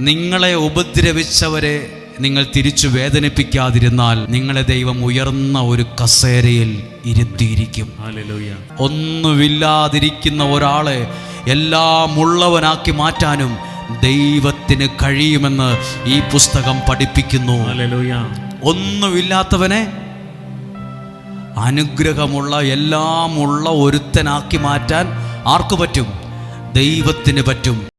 നിങ്ങളെ ഉപദ്രവിച്ചവരെ നിങ്ങൾ തിരിച്ചു വേദനിപ്പിക്കാതിരുന്നാൽ നിങ്ങളെ ദൈവം ഉയർന്ന ഒരു കസേരയിൽ ഇരുത്തിയിരിക്കും. ഒന്നുമില്ലാതിരിക്കുന്ന ഒരാളെ എല്ലാം ഉള്ളവനാക്കി മാറ്റാനും ദൈവത്തിന് കഴിയുമെന്ന് ഈ പുസ്തകം പഠിപ്പിക്കുന്നു. ഒന്നുമില്ലാത്തവനെ അനുഗ്രഹമുള്ള എല്ലാം ഉള്ള ഒരുത്തനാക്കി മാറ്റാൻ ആർക്ക് പറ്റും? ദൈവത്തിന് പറ്റും.